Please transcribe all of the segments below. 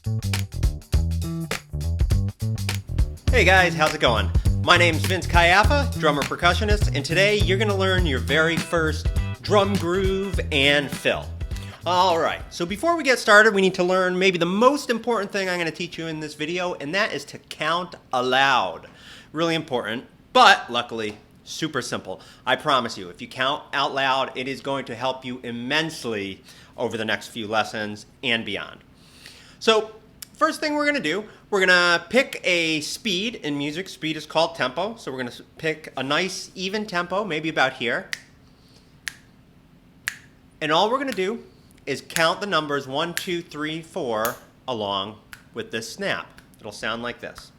Hey guys, how's it going? My name's Vince Caiafa, drummer percussionist, and today you're going to learn your very first drum groove and fill. Alright, so before we get started, we need to learn maybe the most important thing I'm going to teach you in this video, and that is to count aloud. Really important, but luckily super simple. I promise you, if you count out loud, it is going to help you immensely over the next few lessons and beyond. So, first thing we're going to do, we're going to pick a speed. In music, speed is called tempo. So we're going to pick a nice even tempo, maybe about here. And all we're going to do is count the numbers 1, 2, 3, 4 along with this snap. It'll sound like this.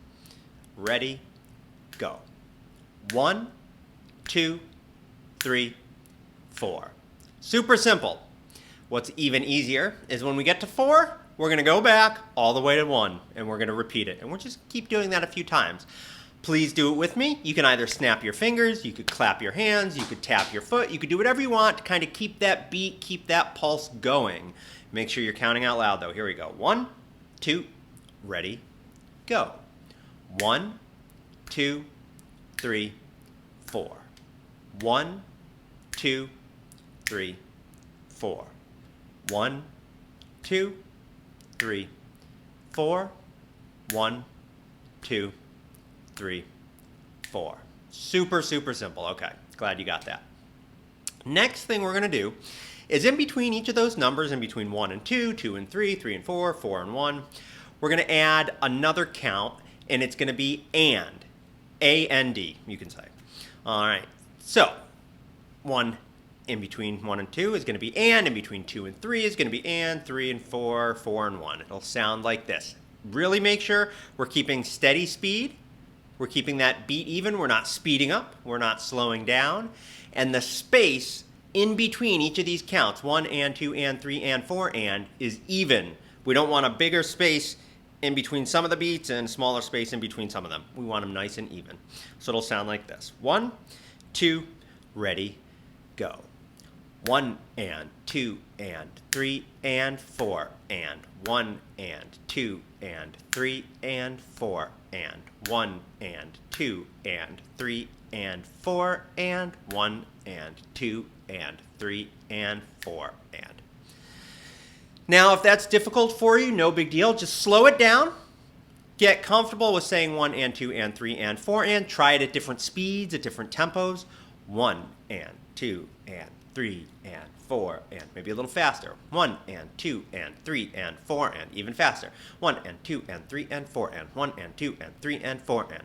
Ready, go. 1, 2, 3, 4. Super simple. What's even easier is when we get to 4, we're going to go back all the way to 1, and we're going to repeat it. And we'll just keep doing that a few times. Please do it with me. You can either snap your fingers, you could clap your hands, you could tap your foot, you could do whatever you want to kind of keep that beat, keep that pulse going. Make sure you're counting out loud, though. Here we go. 1, 2, ready, go. 1, 2, 3, 4. 1, 2, 3, 4. 1, 2, 3, 4, 1, 2, 3, 4. Super, super simple. Okay, glad you got that. Next thing we're going to do is in between each of those numbers, in between 1 and 2, 2 and 3, 3 and 4, 4 and 1, we're going to add another count, and it's going to be and. A-N-D, you can say. All right, so 1 in between 1 and 2 is going to be and, in between 2 and 3 is going to be and, 3 and 4, 4 and 1. It'll sound like this. Really make sure we're keeping steady speed. We're keeping that beat even. We're not speeding up. We're not slowing down. And the space in between each of these counts, 1 and 2 and 3 and 4 and, is even. We don't want a bigger space in between some of the beats and smaller space in between some of them. We want them nice and even. So it'll sound like this. 1, 2, ready, go. 1 and 2 and 3 and 4 and 1 and 2 and 3 and 4 and 1 and 2 and 3 and 4 and 1 and 2 and 3 and 4 and. Now, if that's difficult for you, no big deal. Just slow it down. Get comfortable with saying 1 and 2 and 3 and 4 and. Try it at different speeds, at different tempos. 1 and 2 and 3 and 4 and maybe a little faster. 1 and 2 and 3 and 4 and even faster. 1 and 2 and 3 and 4 and 1 and 2 and 3 and 4 and.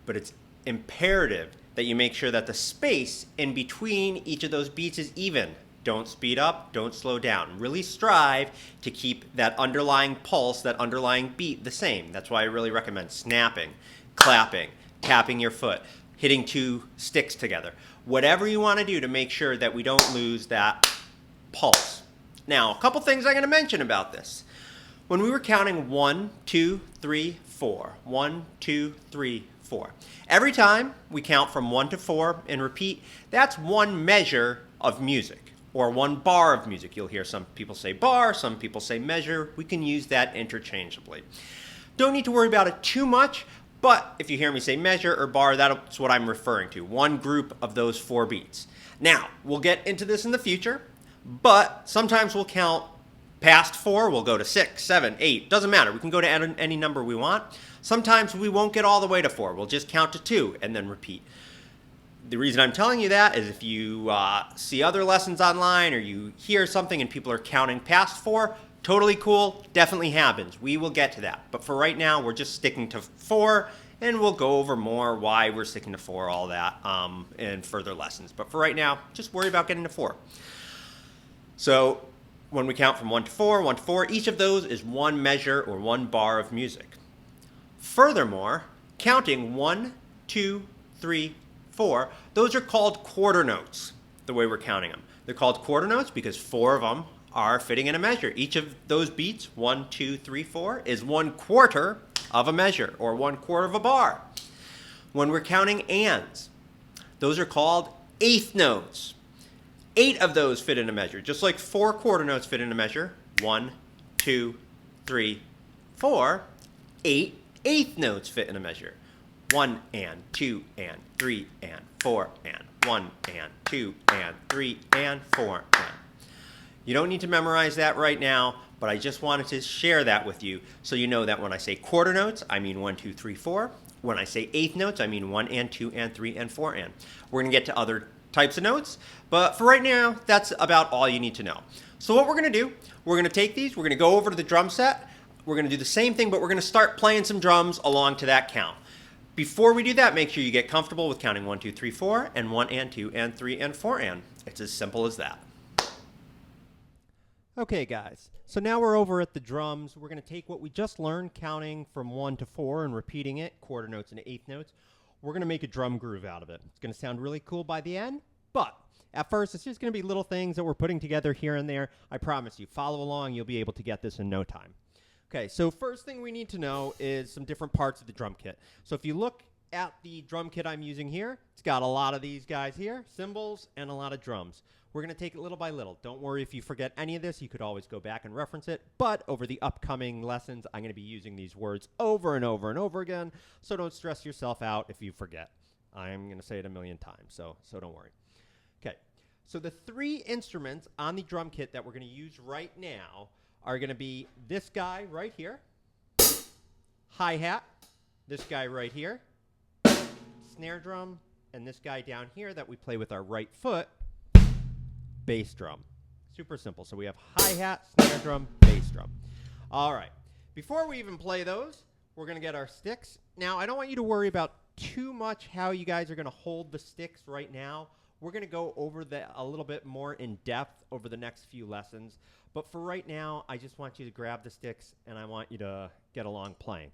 But it's imperative that you make sure that the space in between each of those beats is even. Don't speed up, don't slow down. Really strive to keep that underlying pulse, that underlying beat the same. That's why I really recommend snapping, clapping, tapping your foot, hitting 2 sticks together. Whatever you want to do to make sure that we don't lose that pulse. Now, a couple things I'm going to mention about this. When we were counting 1, 2, 3, 4, 1, 2, 3, 4. Every time we count from 1 to 4 and repeat, that's one measure of music or one bar of music. You'll hear some people say bar, some people say measure. We can use that interchangeably. Don't need to worry about it too much. But if you hear me say measure or bar, that's what I'm referring to. One group of those 4 beats. Now, we'll get into this in the future, but sometimes we'll count past 4. We'll go to 6, 7, 8. Doesn't matter. We can go to any number we want. Sometimes we won't get all the way to 4. We'll just count to 2 and then repeat. The reason I'm telling you that is if you see other lessons online or you hear something and people are counting past 4, totally cool, definitely happens. We will get to that. But for right now, we're just sticking to 4, and we'll go over more why we're sticking to 4, all that, in further lessons. But for right now, just worry about getting to 4. So when we count from 1 to 4, 1 to 4, each of those is one measure or one bar of music. Furthermore, counting 1, 2, 3, 4, those are called quarter notes, the way we're counting them. They're called quarter notes because 4 of them are fitting in a measure. Each of those beats, 1, 2, 3, 4, is 1/4 of a measure or 1/4 of a bar. When we're counting ands, those are called eighth notes. 8 of those fit in a measure, just like 4 quarter notes fit in a measure. 1, 2, 3, 4, 8 eighth notes fit in a measure. 1 and 2 and 3 and 4 and 1 and 2 and 3 and 4 and. You don't need to memorize that right now, but I just wanted to share that with you so you know that when I say quarter notes, I mean 1, 2, 3, 4. When I say eighth notes, I mean 1 and 2 and 3 and 4 and. We're going to get to other types of notes, but for right now, that's about all you need to know. So what we're going to do, we're going to take these, we're going to go over to the drum set, we're going to do the same thing, but we're going to start playing some drums along to that count. Before we do that, make sure you get comfortable with counting 1, 2, 3, 4, and 1 and 2 and 3 and 4 and. It's as simple as that. Okay, guys, so now we're over at the drums. We're going to take what we just learned, counting from 1 to 4 and repeating it, quarter notes and eighth notes. We're going to make a drum groove out of it. It's going to sound really cool by the end, but at first, it's just going to be little things that we're putting together here and there. I promise you, follow along, you'll be able to get this in no time. Okay, so first thing we need to know is some different parts of the drum kit. So if you look at the drum kit I'm using here, it's got a lot of these guys here, cymbals, and a lot of drums. We're going to take it little by little. Don't worry if you forget any of this. You could always go back and reference it. But over the upcoming lessons, I'm going to be using these words over and over and over again. So don't stress yourself out if you forget. I'm going to say it a million times, so don't worry. Okay, so the 3 instruments on the drum kit that we're going to use right now are going to be this guy right here, hi-hat, this guy right here, snare drum, and this guy down here that we play with our right foot, bass drum. Super simple. So we have hi-hat, snare drum, bass drum. All right. Before we even play those, we're going to get our sticks. Now, I don't want you to worry about too much how you guys are going to hold the sticks right now. We're going to go over that a little bit more in depth over the next few lessons. But for right now, I just want you to grab the sticks, and I want you to get along playing.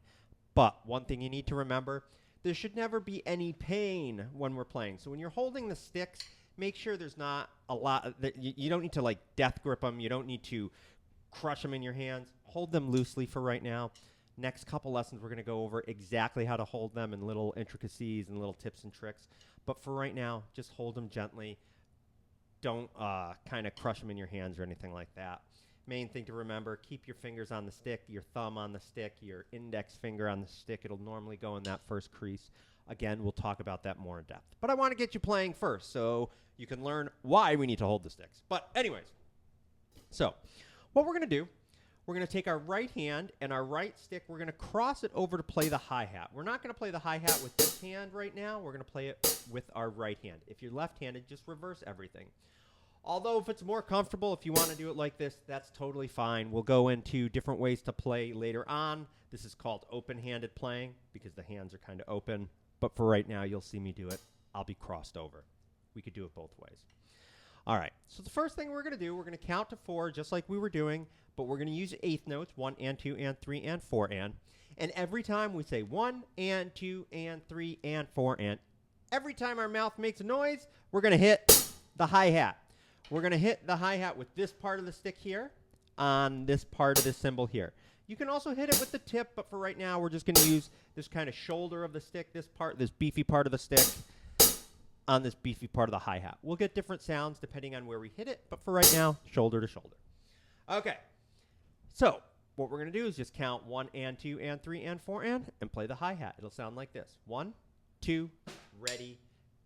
But one thing you need to remember, there should never be any pain when we're playing. So when you're holding the sticks, make sure there's not a lot. You don't need to, like, death grip them. You don't need to crush them in your hands. Hold them loosely for right now. Next couple lessons, we're going to go over exactly how to hold them and little intricacies and little tips and tricks. But for right now, just hold them gently. Don't kind of crush them in your hands or anything like that. Main thing to remember, keep your fingers on the stick, your thumb on the stick, your index finger on the stick. It'll normally go in that first crease. Again, we'll talk about that more in depth. But I want to get you playing first so you can learn why we need to hold the sticks. But anyways, so what we're going to do, we're going to take our right hand and our right stick. We're going to cross it over to play the hi-hat. We're not going to play the hi-hat with this hand right now. We're going to play it with our right hand. If you're left-handed, just reverse everything. Although if it's more comfortable, if you want to do it like this, that's totally fine. We'll go into different ways to play later on. This is called open-handed playing because the hands are kind of open. But for right now, you'll see me do it. I'll be crossed over. We could do it both ways. All right. So the first thing we're going to do, we're going to count to 4 just like we were doing, but we're going to use eighth notes, 1 and 2 and 3 and 4 and. And every time we say 1 and 2 and 3 and 4 and, every time our mouth makes a noise, we're going to hit the hi-hat. We're going to hit the hi-hat with this part of the stick here on this part of the cymbal here. You can also hit it with the tip, but for right now, we're just going to use this kind of shoulder of the stick, this part, this beefy part of the stick on this beefy part of the hi-hat. We'll get different sounds depending on where we hit it, but for right now, shoulder to shoulder. Okay, so what we're going to do is just count 1 and 2 and 3 and 4 and play the hi-hat. It'll sound like this. 1, 2, ready,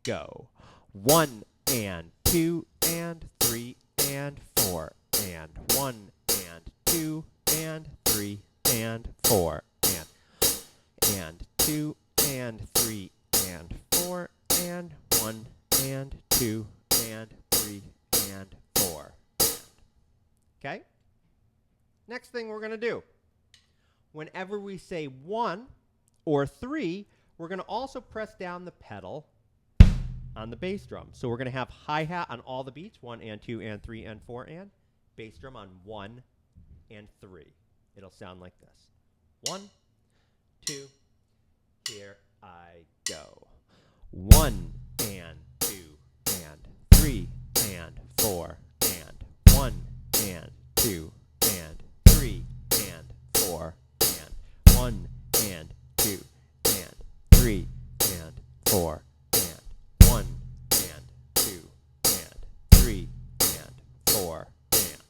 go. 1 and 2 and 3 and 4 and 1 and 2 and 3 and 4 and 2 and 3 and 4 and 1 and 2 and 3 and 4 and. Okay? Next thing we're going to do, whenever we say 1 or 3, we're going to also press down the pedal on the bass drum. So we're going to have hi-hat on all the beats, 1 and 2 and 3 and 4 and, bass drum on 1 and 3. It'll sound like this. 1, 2, here I go. 1 and 2 and 3 and 4 and 1 and 2 and 3 and 4 and 1 and 2 and 3 and 4 and 1 and 2 and 3 and 4 and.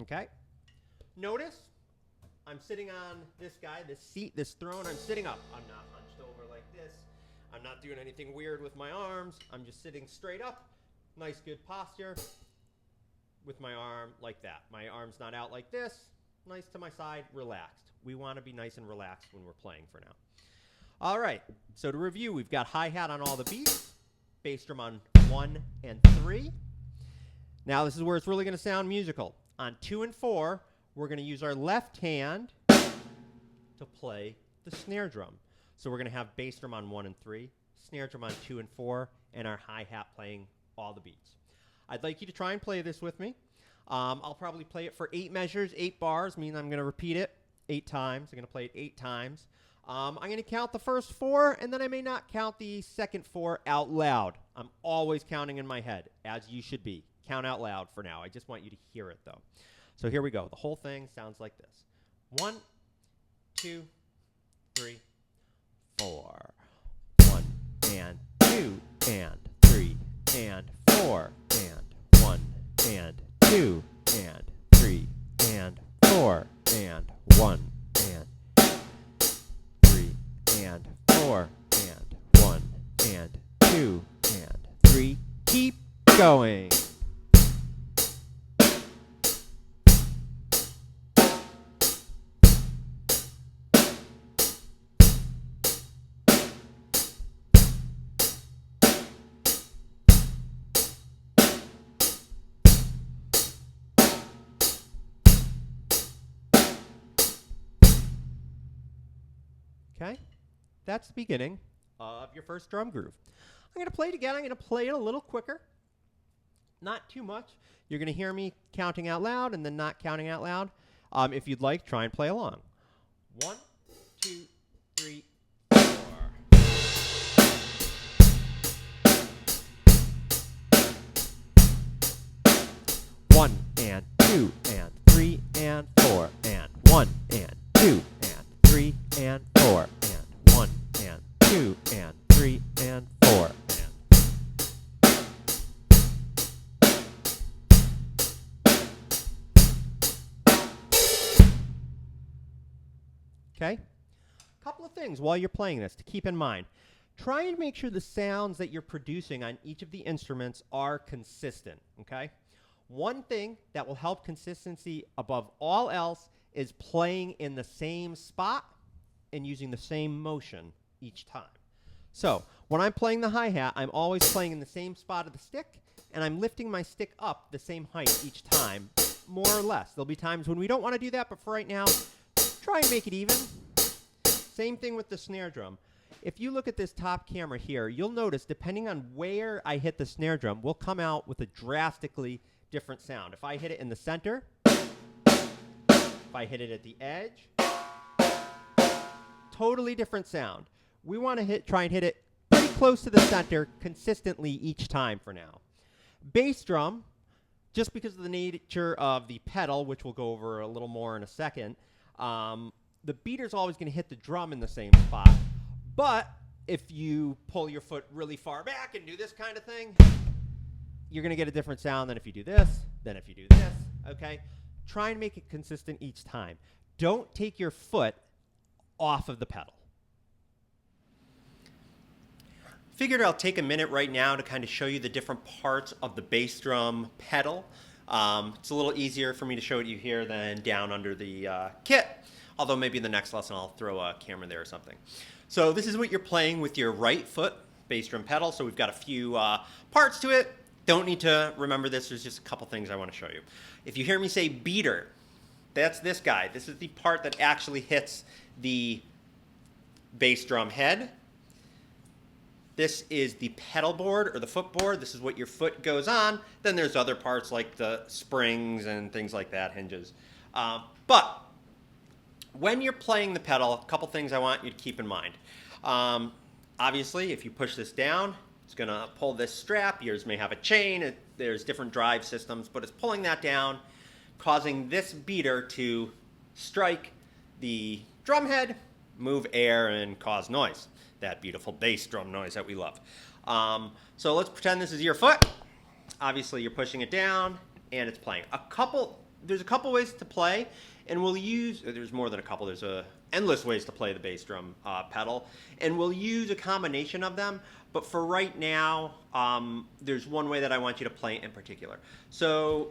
Okay? Notice I'm sitting on this guy, this seat, this throne. I'm sitting up. I'm not hunched over like this. I'm not doing anything weird with my arms. I'm just sitting straight up. Nice, good posture with my arm like that. My arm's not out like this. Nice to my side, relaxed. We want to be nice and relaxed when we're playing for now. All right, so to review, we've got hi-hat on all the beats, bass drum on 1 and 3. Now this is where it's really going to sound musical. On 2 and 4, we're going to use our left hand to play the snare drum. So we're going to have bass drum on 1 and 3, snare drum on 2 and 4, and our hi-hat playing all the beats. I'd like you to try and play this with me. I'll probably play it for 8 measures, 8 bars, meaning I'm going to repeat it 8 times. I'm going to play it 8 times. I'm going to count the first 4, and then I may not count the second 4 out loud. I'm always counting in my head, as you should be. Count out loud for now. I just want you to hear it, though. So here we go. The whole thing sounds like this. 1, 2, 3, 4. 1 and 2 and 3 and 4 and 1 and 2 and 3 and 4 and 1 and 3 and 4 and 1 and 2 and 3. Keep going. Okay, that's the beginning of your first drum groove. I'm going to play it again. I'm going to play it a little quicker. Not too much. You're going to hear me counting out loud and then not counting out loud. If you'd like, try and play along. 1, 2, 3, 4. 1 and 2 and 3 and 4 and 1 and 2 and 3 and 4 and 1 and 2 and 3 and 4 and. Okay? A couple of things while you're playing this to keep in mind. Try and make sure the sounds that you're producing on each of the instruments are consistent, okay? One thing that will help consistency above all else is playing in the same spot and using the same motion each time. So when I'm playing the hi-hat, I'm always playing in the same spot of the stick, and I'm lifting my stick up the same height each time, more or less. There'll be times when we don't want to do that, but for right now, try and make it even. Same thing with the snare drum. If you look at this top camera here, you'll notice depending on where I hit the snare drum, we'll come out with a drastically different sound. If I hit it in the center, if I hit it at the edge, totally different sound. We want to try and hit it pretty close to the center consistently each time for now. Bass drum, just because of the nature of the pedal, which we'll go over a little more in a second, the beater's always going to hit the drum in the same spot. But if you pull your foot really far back and do this kind of thing, you're going to get a different sound than if you do this, than if you do this, okay? Try and make it consistent each time. Don't take your foot off of the pedal. Figured I'll take a minute right now to kind of show you the different parts of the bass drum pedal. It's a little easier for me to show it you here than down under the kit, although maybe in the next lesson I'll throw a camera there or something. So this is what you're playing with your right foot bass drum pedal. So we've got a few parts to it. Don't need to remember this. There's just a couple things I want to show you. If you hear me say beater, that's this guy. This is the part that actually hits the bass drum head. This is the pedal board or the footboard. This is what your foot goes on. Then there's other parts like the springs and things like that, hinges. But when you're playing the pedal, a couple things I want you to keep in mind. Obviously, if you push this down, it's going to pull this strap. Yours may have a chain. There's different drive systems, but it's pulling that down, causing this beater to strike the drum head, move air, and cause noise. That beautiful bass drum noise that we love. So let's pretend this is your foot. Obviously, you're pushing it down, and it's playing. There's a couple ways to play. and we'll use, there's more than a couple, there's endless ways to play the bass drum pedal, and we'll use a combination of them, but for right now, there's one way that I want you to play in particular. So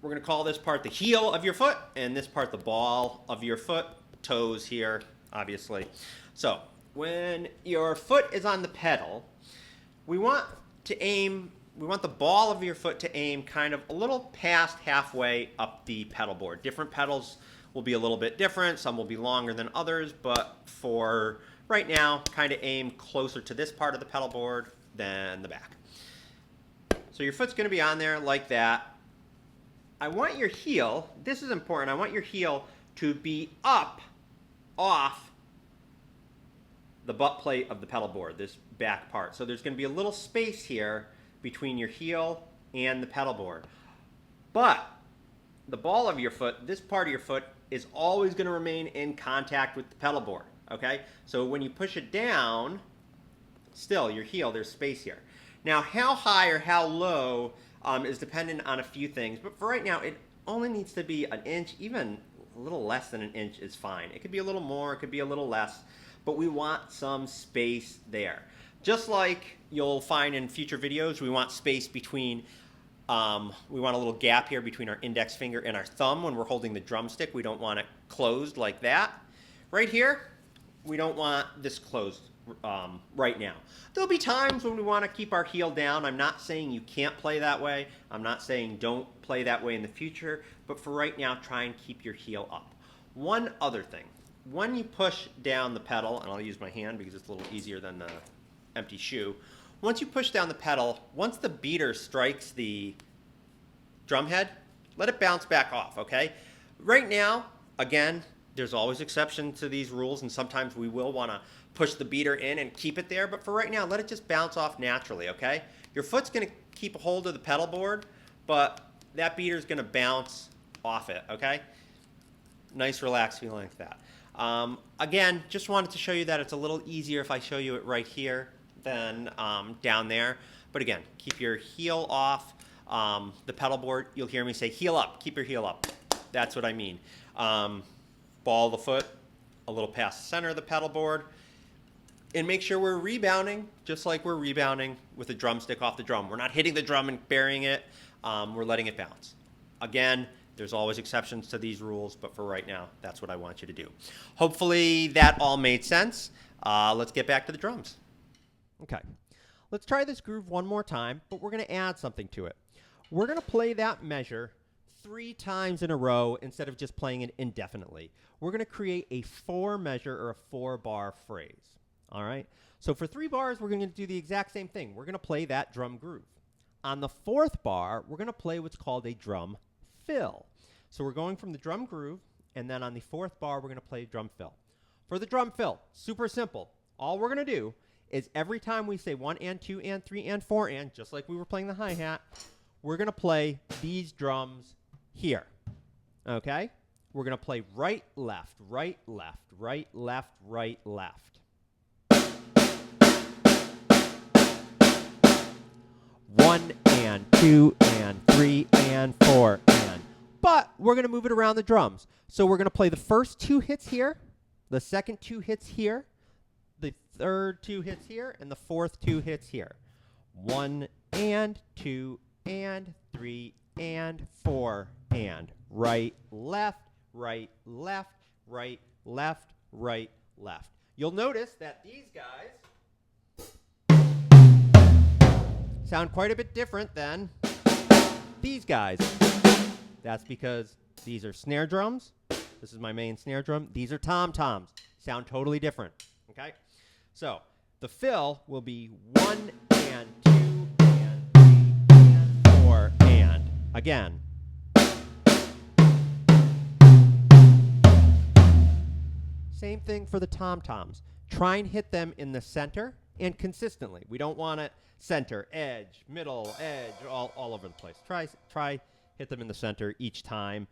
we're going to call this part the heel of your foot, and this part the ball of your foot, toes here, obviously. So when your foot is on the pedal, we want the ball of your foot to aim kind of a little past halfway up the pedal board. Different pedals will be a little bit different. Some will be longer than others, but for right now, kind of aim closer to this part of the pedal board than the back. So your foot's going to be on there like that. I want your heel, this is important, I want your heel to be up off the butt plate of the pedal board, this back part. So there's going to be a little space here between your heel and the pedal board. But the ball of your foot, this part of your foot, is always going to remain in contact with the pedal board, okay? So when you push it down, still, your heel, there's space here. Now, how high or how low is dependent on a few things, but for right now, it only needs to be an inch, even a little less than an inch is fine. It could be a little more, it could be a little less, but we want some space there. Just like you'll find in future videos, we want space between, we want a little gap here between our index finger and our thumb when we're holding the drumstick. We don't want it closed like that. Right here, we don't want this closed right now. There'll be times when we want to keep our heel down. I'm not saying you can't play that way. I'm not saying don't play that way in the future, but for right now, try and keep your heel up. One other thing, when you push down the pedal, and I'll use my hand because it's a little easier than the empty shoe. Once you push down the pedal, once the beater strikes the drum head, let it bounce back off, okay? Right now, again, there's always exceptions to these rules, and sometimes we will want to push the beater in and keep it there, but for right now, let it just bounce off naturally, okay? Your foot's going to keep a hold of the pedal board, but that beater's going to bounce off it, okay? Nice relaxed feeling like that. Again, just wanted to show you that it's a little easier if I show you it right here than down there. But again, keep your heel off the pedal board. You'll hear me say heel up. Keep your heel up. That's what I mean. Ball the foot a little past the center of the pedal board. And make sure we're rebounding just like we're rebounding with a drumstick off the drum. We're not hitting the drum and burying it. We're letting it bounce. Again, there's always exceptions to these rules, but for right now, that's what I want you to do. Hopefully that all made sense. Let's get back to the drums. Okay, let's try this groove one more time, but we're going to add something to it. We're going to play that measure 3 times in a row instead of just playing it indefinitely. We're going to create a 4 measure or a 4-bar phrase. All right, so for 3 bars, we're going to do the exact same thing. We're going to play that drum groove. On the 4th bar, we're going to play what's called a drum fill. So we're going from the drum groove, and then on the 4th bar, we're going to play drum fill. For the drum fill, super simple. All we're going to do is every time we say 1 and 2 and 3 and 4 and, just like we were playing the hi-hat, we're going to play these drums here. Okay? We're going to play right, left, right, left, right, left, right, left. 1 and 2 and 3 and 4 and. But we're going to move it around the drums. So we're going to play the first 2 hits here, the second 2 hits here, the third 2 hits here, and the fourth 2 hits here. 1 and 2 and 3 and 4 and. Right, left, right, left, right, left, right, left. You'll notice that these guys sound quite a bit different than these guys. That's because these are snare drums. This is my main snare drum. These are tom-toms. Sound totally different, okay? So the fill will be 1 and 2 and 3 and 4 and. Again. Same thing for the tom-toms. Try and hit them in the center and consistently. We don't want it center, edge, middle, edge, all over the place. Try hit them in the center each time.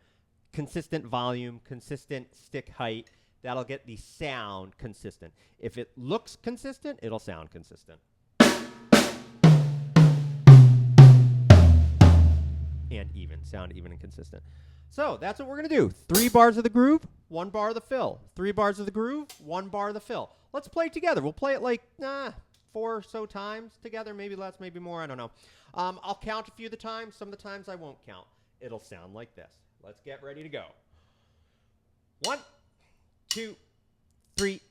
Consistent volume, consistent stick height. That'll get the sound consistent. If it looks consistent, it'll sound consistent. And even, sound even and consistent. So that's what we're going to do. 3 bars of the groove, 1 bar of the fill. 3 bars of the groove, 1 bar of the fill. Let's play it together. We'll play it like 4 or so times together, maybe less, maybe more, I don't know. I'll count a few of the times. Some of the times I won't count. It'll sound like this. Let's get ready to go. 1, 2, 3,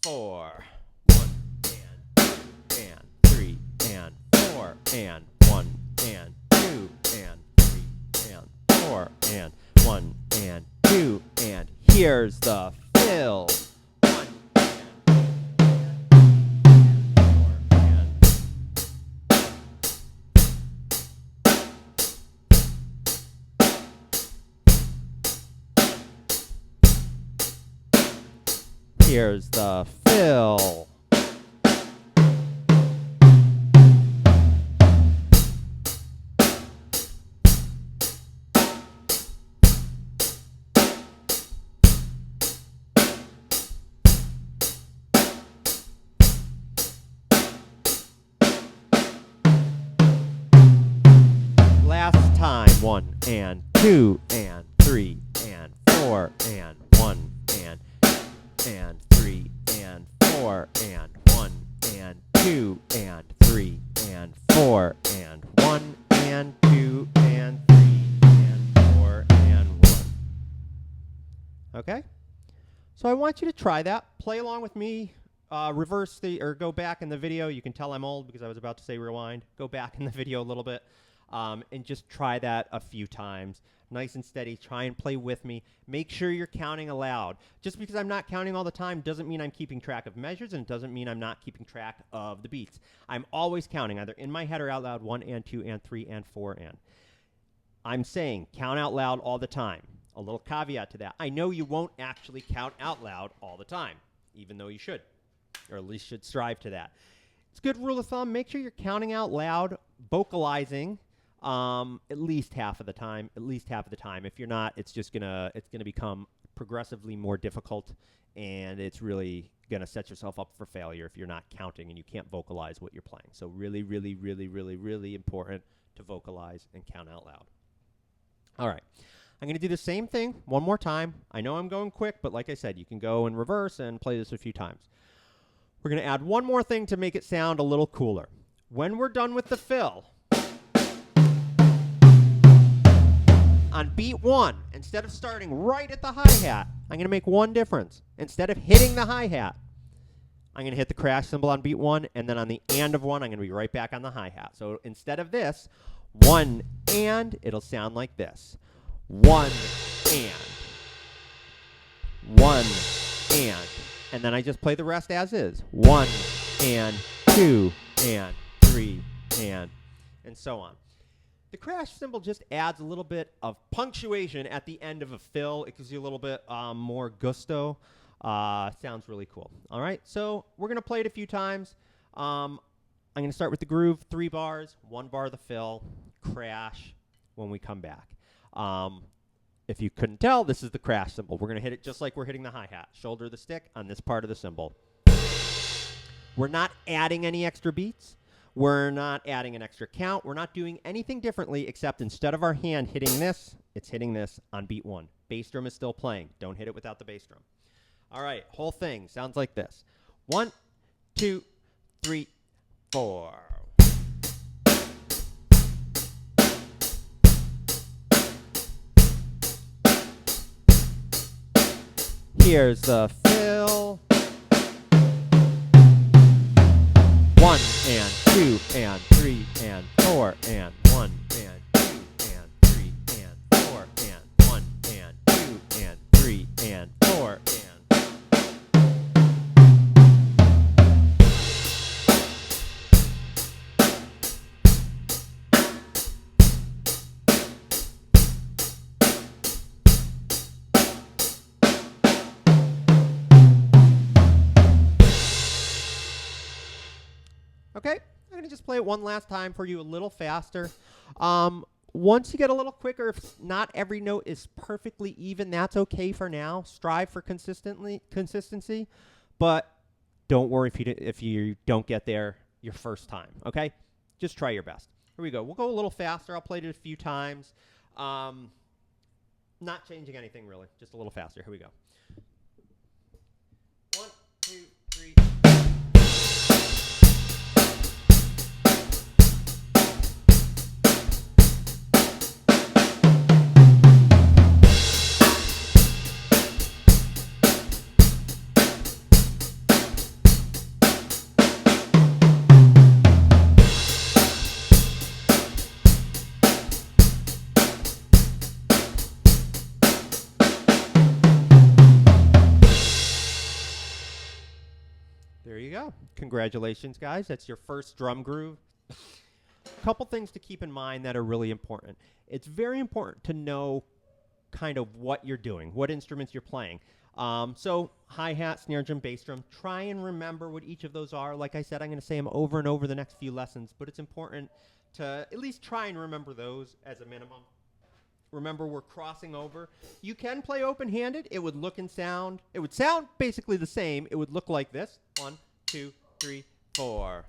4. 1 and 3 and 4 and 1 and 2 and 3 and 4 and 1 and 2 and here's the fill. 1 and 4 and here's the fill. Last time. 1 and 2 and 3 and 4 and 1 and 3 and 4 and 1 and 2 and 3 and 4 and 1 and 2 and 3 and 4 and 1. Okay? So I want you to try that. Play along with me. Reverse or go back in the video. You can tell I'm old because I was about to say rewind. Go back in the video a little bit and just try that a few times. Nice and steady. Try and play with me. Make sure you're counting aloud. Just because I'm not counting all the time doesn't mean I'm keeping track of measures, and it doesn't mean I'm not keeping track of the beats. I'm always counting, either in my head or out loud, 1 and 2 and 3 and 4 and. I'm saying count out loud all the time. A little caveat to that. I know you won't actually count out loud all the time, even though you should, or at least should strive to that. It's a good rule of thumb. Make sure you're counting out loud, vocalizing, at least half of the time. If you're not, it's gonna become progressively more difficult, and it's really gonna set yourself up for failure if you're not counting and you can't vocalize what you're playing. So really, really, really, really, really important to vocalize and count out loud. All right, I'm gonna do the same thing one more time. I know I'm going quick, but like I said, you can go in reverse and play this a few times. We're gonna add one more thing to make it sound a little cooler. When we're done with the fill, on beat 1, instead of starting right at the hi-hat, I'm going to make one difference. Instead of hitting the hi-hat, I'm going to hit the crash cymbal on beat 1, and then on the and of 1, I'm going to be right back on the hi-hat. So instead of this, 1 and, it'll sound like this. 1 and. 1 and. And then I just play the rest as is. 1 and 2 and 3 and so on. The crash cymbal just adds a little bit of punctuation at the end of a fill. It gives you a little bit more gusto. Sounds really cool. All right, so we're going to play it a few times. I'm going to start with the groove, 3 bars, 1 bar of the fill, crash when we come back. If you couldn't tell, this is the crash cymbal. We're going to hit it just like we're hitting the hi-hat. Shoulder the stick on this part of the cymbal. We're not adding any extra beats. We're not adding an extra count. We're not doing anything differently except instead of our hand hitting this, it's hitting this on beat 1. Bass drum is still playing. Don't hit it without the bass drum. All right, whole thing sounds like this. 1, 2, 3, 4. Here's the fill. 1 and 2 and 3 and 4 and 1 and 2 and 3 and 4 and 1 and 2 and 3 and 4 and. Okay, I'm going to just play it one last time for you a little faster. Once you get a little quicker, if not every note is perfectly even, that's okay for now. Strive for consistency, but don't worry if you don't get there your first time, okay? Just try your best. Here we go. We'll go a little faster. I'll play it a few times. Not changing anything really, just a little faster. Here we go. 1, 2, 3. There you go. Congratulations, guys. That's your first drum groove. A couple things to keep in mind that are really important. It's very important to know kind of what you're doing, what instruments you're playing. So hi-hat, snare drum, bass drum, try and remember what each of those are. Like I said, I'm going to say them over and over the next few lessons, but it's important to at least try and remember those as a minimum. Remember, we're crossing over. You can play open-handed. It would look and sound. It would sound basically the same. It would look like this. 1, 2, 3, 4.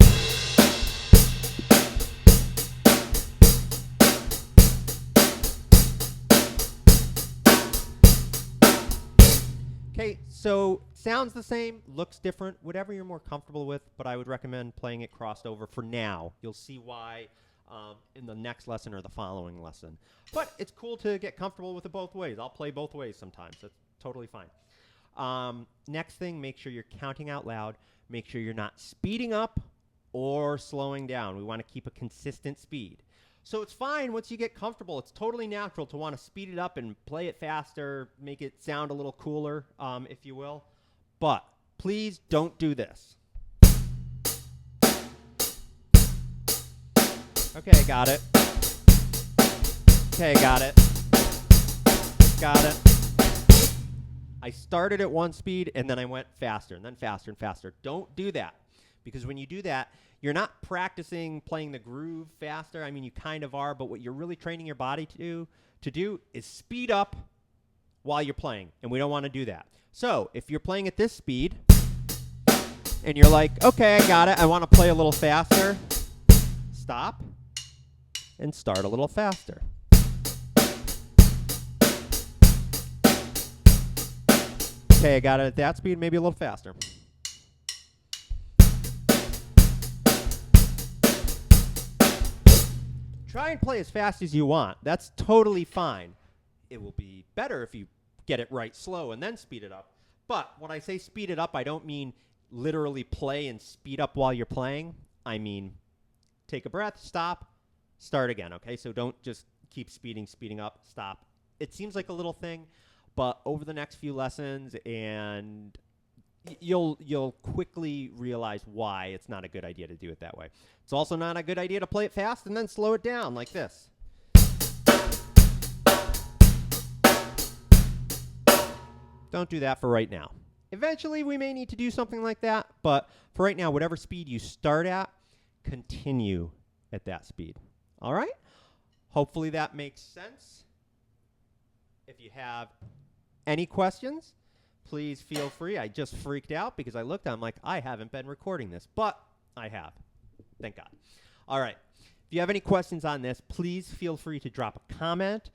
Okay, so sounds the same, looks different, whatever you're more comfortable with, but I would recommend playing it crossed over for now. You'll see why in the next lesson or the following lesson. But it's cool to get comfortable with it both ways. I'll play both ways sometimes. That's totally fine. Next thing, make sure you're counting out loud. Make sure you're not speeding up or slowing down. We want to keep a consistent speed. So it's fine once you get comfortable. It's totally natural to want to speed it up and play it faster, make it sound a little cooler, if you will. But please don't do this. Okay, got it. Okay, got it. Got it. I started at one speed, and then I went faster, and then faster and faster. Don't do that, because when you do that, you're not practicing playing the groove faster. I mean, you kind of are, but what you're really training your body to do is speed up while you're playing, and we don't want to do that. So if you're playing at this speed, and you're like, okay, I got it, I want to play a little faster, stop, and start a little faster. Okay, I got it at that speed, maybe a little faster. Try and play as fast as you want. That's totally fine. It will be better if you get it right slow and then speed it up. But when I say speed it up, I don't mean literally play and speed up while you're playing. I mean, take a breath, stop, start again, okay? So don't just keep speeding up, stop. It seems like a little thing, but over the next few lessons, and you'll quickly realize why it's not a good idea to do it that way. It's also not a good idea to play it fast and then slow it down like this. Don't do that for right now. Eventually, we may need to do something like that, but for right now, whatever speed you start at, continue at that speed. All right? Hopefully that makes sense. If you have any questions, please feel free. I just freaked out because I looked, I'm like, I haven't been recording this, but I have. Thank God. All right. If you have any questions on this, please feel free to drop a comment.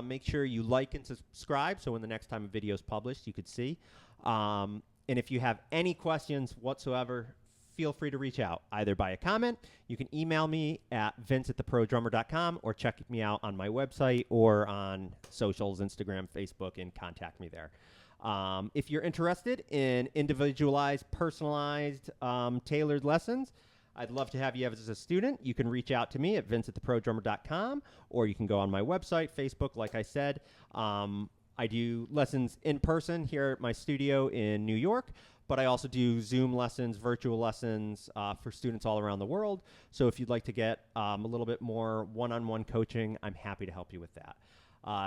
Make sure you like and subscribe so when the next time a video is published, you could see. And if you have any questions whatsoever, feel free to reach out either by a comment. You can email me at vince@theprodrummer.com or check me out on my website or on socials, Instagram, Facebook, and contact me there. If you're interested in individualized, personalized, tailored lessons, I'd love to have you as a student. You can reach out to me at vince@theprodrummer.com, or you can go on my website, Facebook, like I said. I do lessons in person here at my studio in New York, but I also do Zoom lessons, virtual lessons for students all around the world. So if you'd like to get a little bit more one-on-one coaching, I'm happy to help you with that.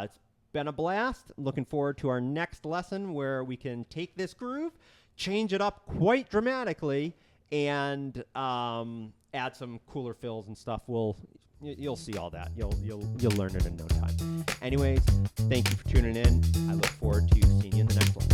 It's been a blast. Looking forward to our next lesson where we can take this groove, change it up quite dramatically, and add some cooler fills and stuff. You'll see all that. You'll learn it in no time. Anyways, thank you for tuning in. I look forward to seeing you in the next one.